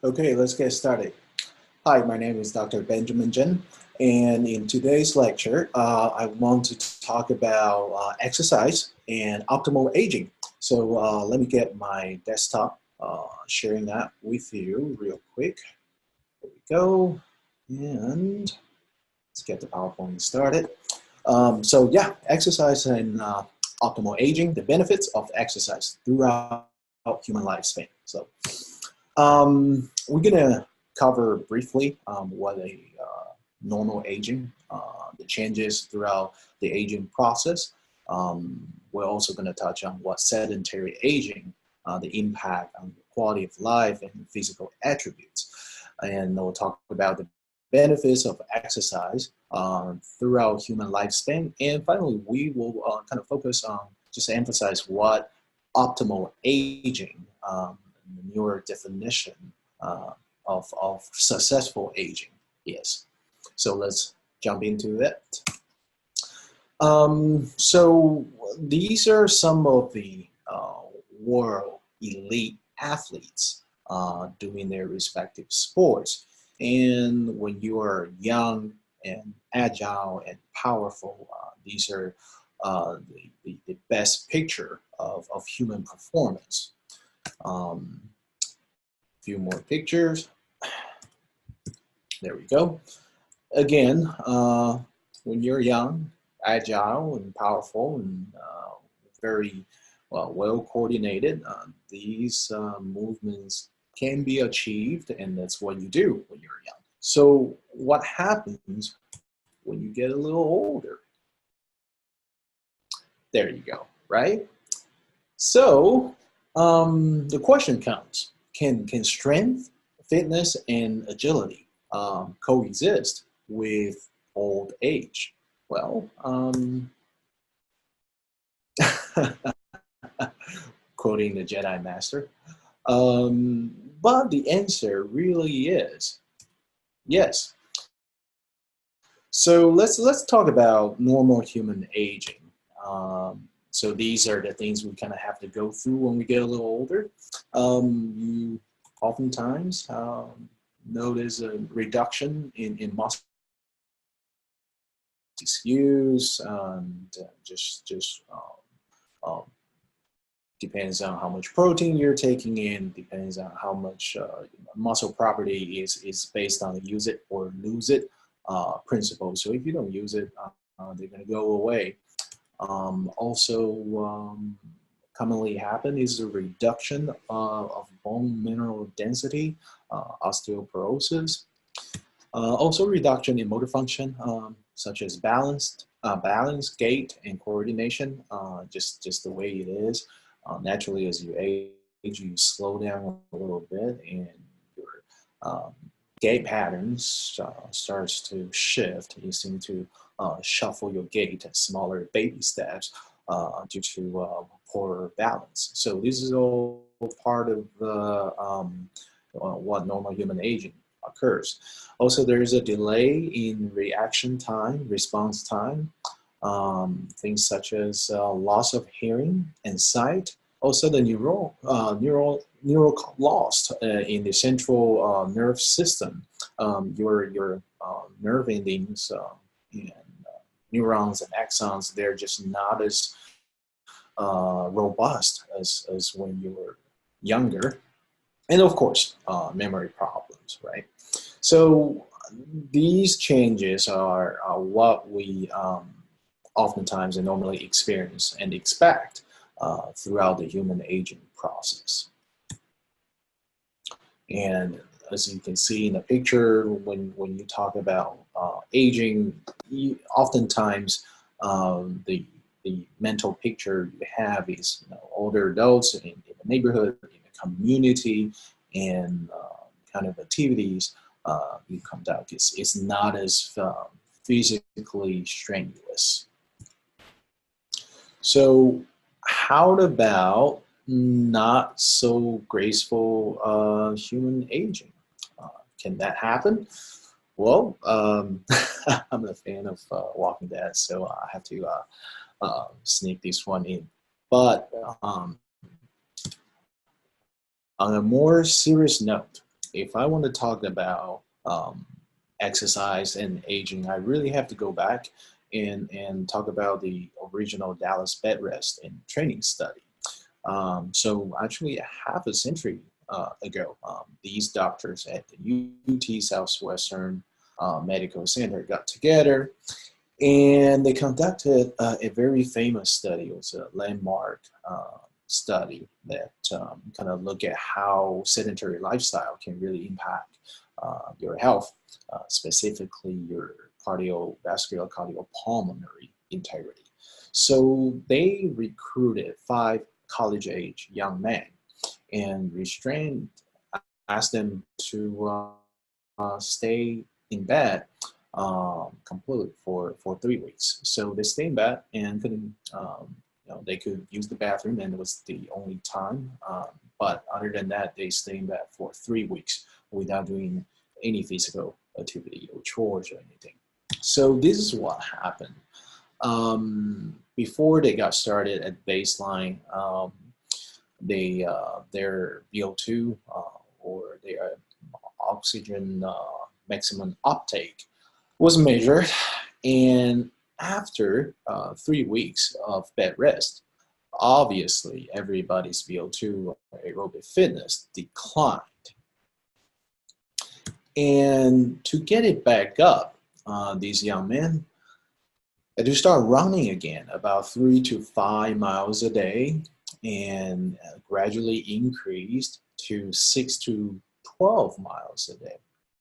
Okay, let's get started. Hi, my name is Dr. Benjamin Jen, and in today's lecture, I want to talk about exercise and optimal aging. So let me get my desktop, sharing that with you real quick. There we go, and let's get the PowerPoint started. So yeah, exercise and optimal aging, the benefits of exercise throughout human lifespan. So we're gonna cover briefly what a normal aging, the changes throughout the aging process. We're also going to touch on what sedentary aging, the impact on the quality of life and physical attributes. And we'll talk about the benefits of exercise throughout human lifespan. And finally, we will kind of focus on just emphasize what optimal aging, the newer definition of successful aging is. So let's jump into it. So these are some of the world elite athletes doing their respective sports. And when you are young and agile and powerful, these are the best picture of human performance. Few more pictures. There we go. Again, when you're young, agile and powerful and very well coordinated, these movements can be achieved, and that's what you do when you're young. So what happens when you get a little older? There you go, right? So the question comes, can strength, fitness, and agility coexist with old age? Well, quoting the Jedi Master, but the answer really is yes. So let's talk about normal human aging. So these are the things we kind of have to go through when we get a little older. You oftentimes notice a reduction in muscle use, and just depends on how much protein you're taking in, depends on how much muscle property is based on the use it or lose it principle. So if you don't use it, they're going to go away. Also, commonly happen is a reduction of bone mineral density, osteoporosis. Also reduction in motor function, such as balance, gait, and coordination, just the way it is. Naturally, as you age, you slow down a little bit, and your gait patterns starts to shift. You seem to shuffle your gait at smaller baby steps due to poor balance. So this is all part of what normal human aging occurs. Also, there is a delay in reaction time, response time, things such as loss of hearing and sight. Also, the neural loss in the central nerve system. Your nerve endings and neurons and axons, they're just not as robust as when you were younger. And of course, memory problems, right? So these changes are what we oftentimes and normally experience and expect throughout the human aging process. And as you can see in the picture, when you talk about aging, oftentimes the mental picture you have is older adults in the neighborhood, in the community, and kind of activities you come down. It's not as physically strenuous. So how about not so graceful human aging? Can that happen? Well, I'm a fan of Walking Dead, so I have to sneak this one in. But on a more serious note, if I want to talk about exercise and aging, I really have to go back and talk about the original Dallas bed rest and training study. So actually, half a century ago, these doctors at the UT Southwestern Medical Center got together and they conducted a very famous study. It was a landmark study that kind of look at how sedentary lifestyle can really impact your health, specifically your cardiovascular, cardiopulmonary integrity. So they recruited 5 college-age young men and asked them to stay in bed completely for 3 weeks. So they stayed in bed and couldn't, they could use the bathroom, and it was the only time. But other than that, they stayed in bed for 3 weeks without doing any physical activity or chores or anything. So this is what happened. Before they got started at baseline, their VO2 or their oxygen maximum uptake was measured, and after 3 weeks of bed rest, obviously everybody's VO2 or aerobic fitness declined. And to get it back up, these young men had to start running again, about 3 to 5 miles a day, and gradually increased to 6 to 12 miles a day.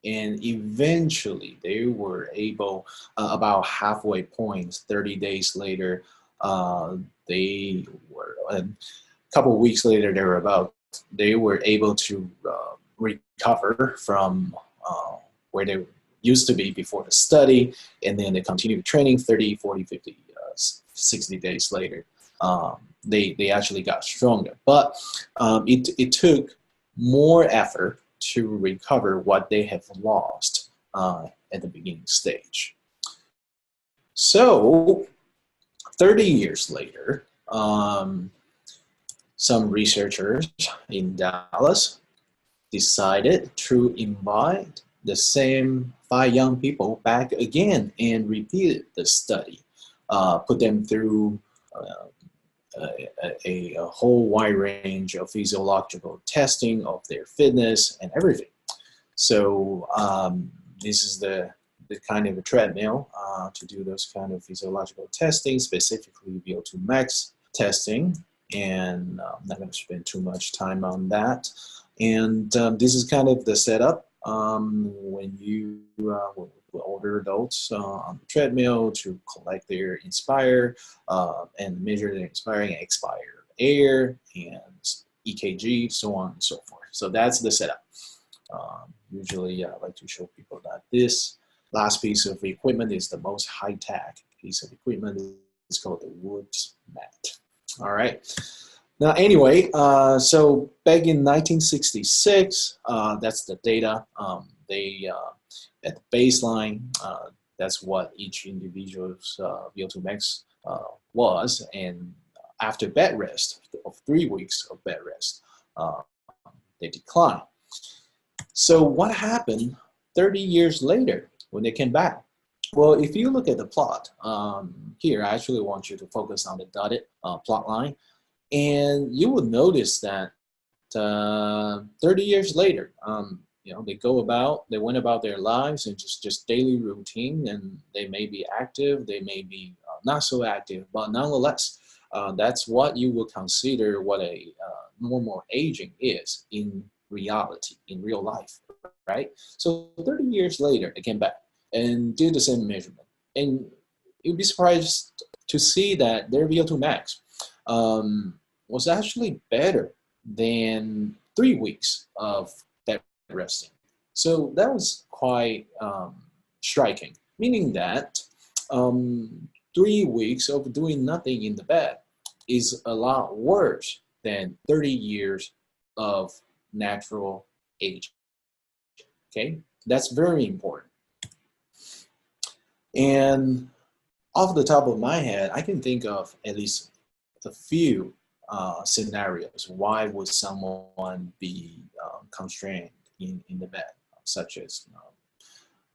And eventually they were able, about halfway point, 30 days later, they were, a couple of weeks later, they were able to recover from where they used to be before the study, and then they continued training 30, 40, 50, 60 days later. They actually got stronger, but it took more effort to recover what they have lost at the beginning stage. So 30 years later, some researchers in Dallas decided to invite the same 5 young people back again and repeated the study, put them through a whole wide range of physiological testing of their fitness and everything. So this is the kind of a treadmill to do those kind of physiological testing, specifically VO2 max testing. And I'm not going to spend too much time on that. And this is kind of the setup when you will older adults on the treadmill to collect their inspire and measure the inspiring and expire air and EKG, so on and so forth. So that's the setup. Usually I like to show people that this last piece of equipment is the most high-tech piece of equipment. It's called the Woods mat. All right. Now, anyway, so back in 1966, that's the data. At the baseline, that's what each individual's VO2 max was, and after bed rest of 3 weeks of bed rest, they declined. So what happened 30 years later when they came back? Well, if you look at the plot here, I actually want you to focus on the dotted plot line, and you will notice that 30 years later, they went about their lives and just daily routine, and they may be active, they may be not so active, but nonetheless, that's what you would consider what a normal aging is in reality, in real life, right? So 30 years later, they came back and did the same measurement, and you'd be surprised to see that their VO2 max was actually better than 3 weeks of bed resting. So that was quite striking, meaning that 3 weeks of doing nothing in the bed is a lot worse than 30 years of natural aging. Okay, that's very important. And off the top of my head, I can think of at least a few scenarios. Why would someone be constrained in the bed, such as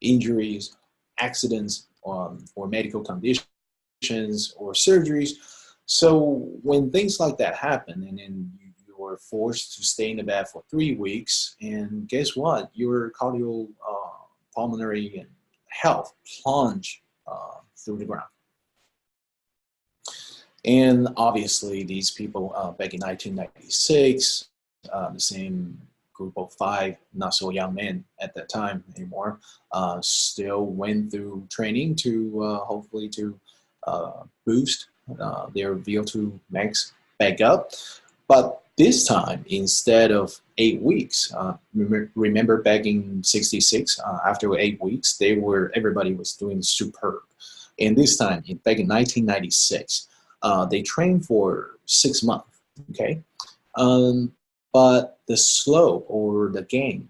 injuries, accidents, or medical conditions or surgeries. So when things like that happen, and then you are forced to stay in the bed for 3 weeks, and guess what? Your cardiopulmonary health plunge through the ground. And obviously, these people back in 1996, the same group of 5 not so young men at that time anymore, still went through training to hopefully to boost their VO2 max back up. But this time, instead of 8 weeks, remember back in '66, after 8 weeks, everybody was doing superb. And this time, back in 1996, they trained for 6 months. Okay, but the slope or the gain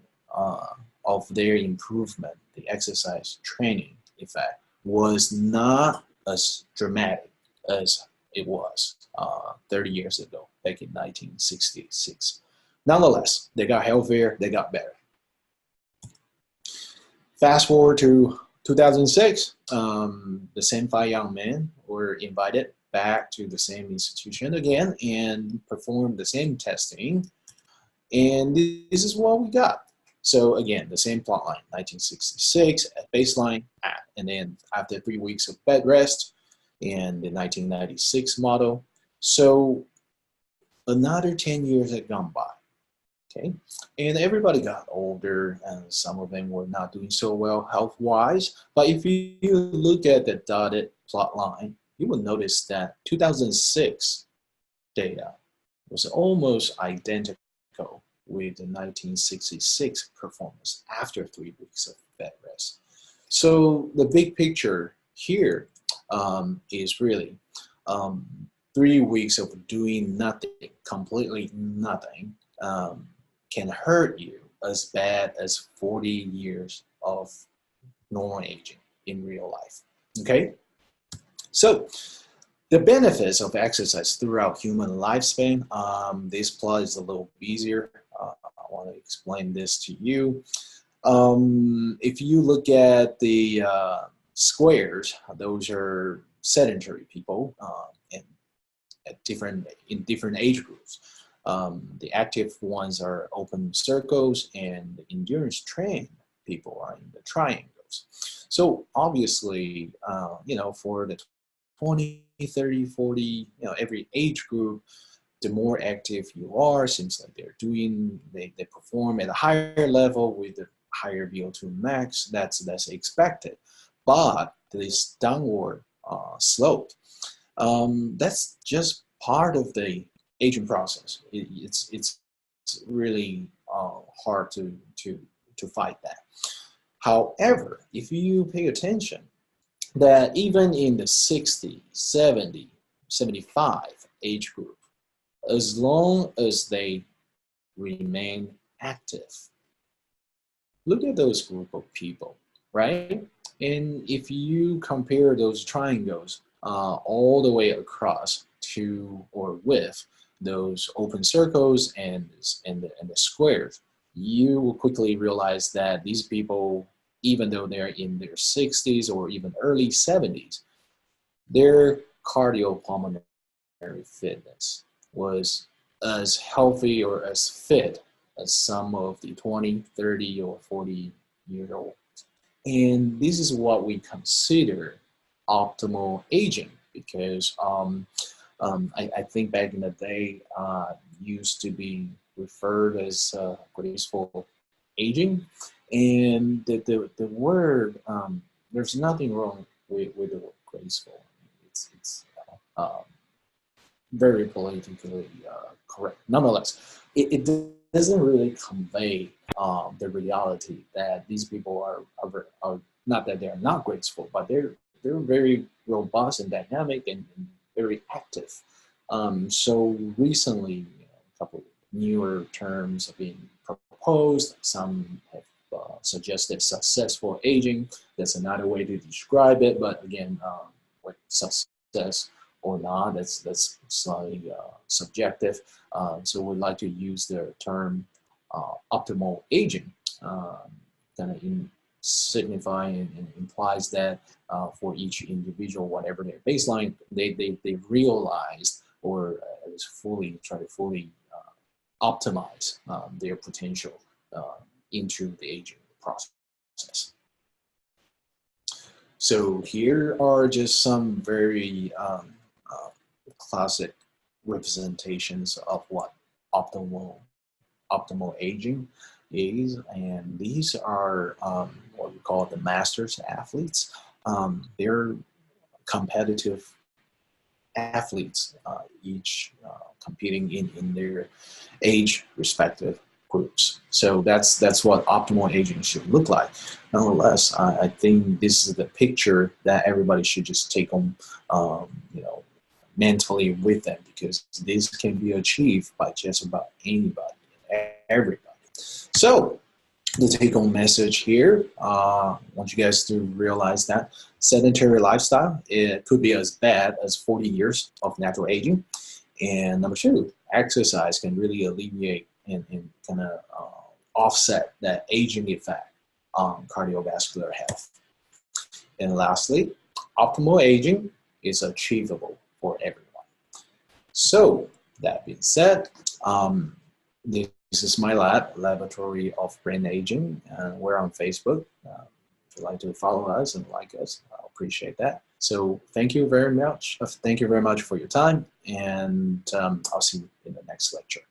of their improvement, the exercise training effect, was not as dramatic as it was 30 years ago, back in 1966. Nonetheless, they got healthier, they got better. Fast forward to 2006, the same 5 young men were invited back to the same institution again and performed the same testing. And this is what we got. So again, the same plot line, 1966 at baseline, and then after 3 weeks of bed rest, and the 1996 model. So another 10 years had gone by, okay? And everybody got older, and some of them were not doing so well health-wise. But if you look at the dotted plot line, you will notice that 2006 data was almost identical with the 1966 performance after 3 weeks of bed rest. So the big picture here is really 3 weeks of doing nothing, completely nothing, can hurt you as bad as 40 years of normal aging in real life, okay? So the benefits of exercise throughout human lifespan, this plot is a little easier. I want to explain this to you. If you look at the squares, those are sedentary people in different age groups. The active ones are open circles, and the endurance trained people are in the triangles. So obviously, for the 20, 30, 40, every age group, the more active you are, seems like they perform at a higher level with the higher VO2 max. That's expected. But this downward slope, that's just part of the aging process. It's really hard to fight that. However, if you pay attention, that even in the 60, 70, 75 age group, as long as they remain active, look at those group of people, right? And if you compare those triangles all the way across to or with those open circles and the squares, you will quickly realize that these people, even though they're in their 60s or even early 70s, their cardiopulmonary fitness was as healthy or as fit as some of the 20, 30, or 40-year-olds. And this is what we consider optimal aging, because I think back in the day, used to be referred as graceful aging. And the word, there's nothing wrong with the word graceful. It's very politically correct. Nonetheless, it doesn't really convey the reality that these people are not that they're not graceful, but they're very robust and dynamic and very active. So recently, a couple newer terms have been proposed. Some have suggested successful aging. That's another way to describe it. But again, what success or not, that's slightly subjective. So we'd like to use the term optimal aging. kind of signify and implies that for each individual, whatever their baseline, they realized or try to fully optimize their potential into the aging process. So here are just some very classic representations of what optimal aging is, and these are what we call the masters athletes. They're competitive athletes, each competing in their age respective groups. So that's what optimal aging should look like. Nonetheless, I think this is the picture that everybody should just take on, mentally with them, because this can be achieved by just about anybody, everybody. So the take-home message here, I want you guys to realize that sedentary lifestyle, it could be as bad as 40 years of natural aging. And number two, exercise can really alleviate and kind of offset that aging effect on cardiovascular health. And lastly, optimal aging is achievable for everyone. So that being said, this is my laboratory of brain aging. We're on Facebook. If you'd like to follow us and like us, I'll appreciate that. So thank you very much. Thank you very much for your time, and I'll see you in the next lecture.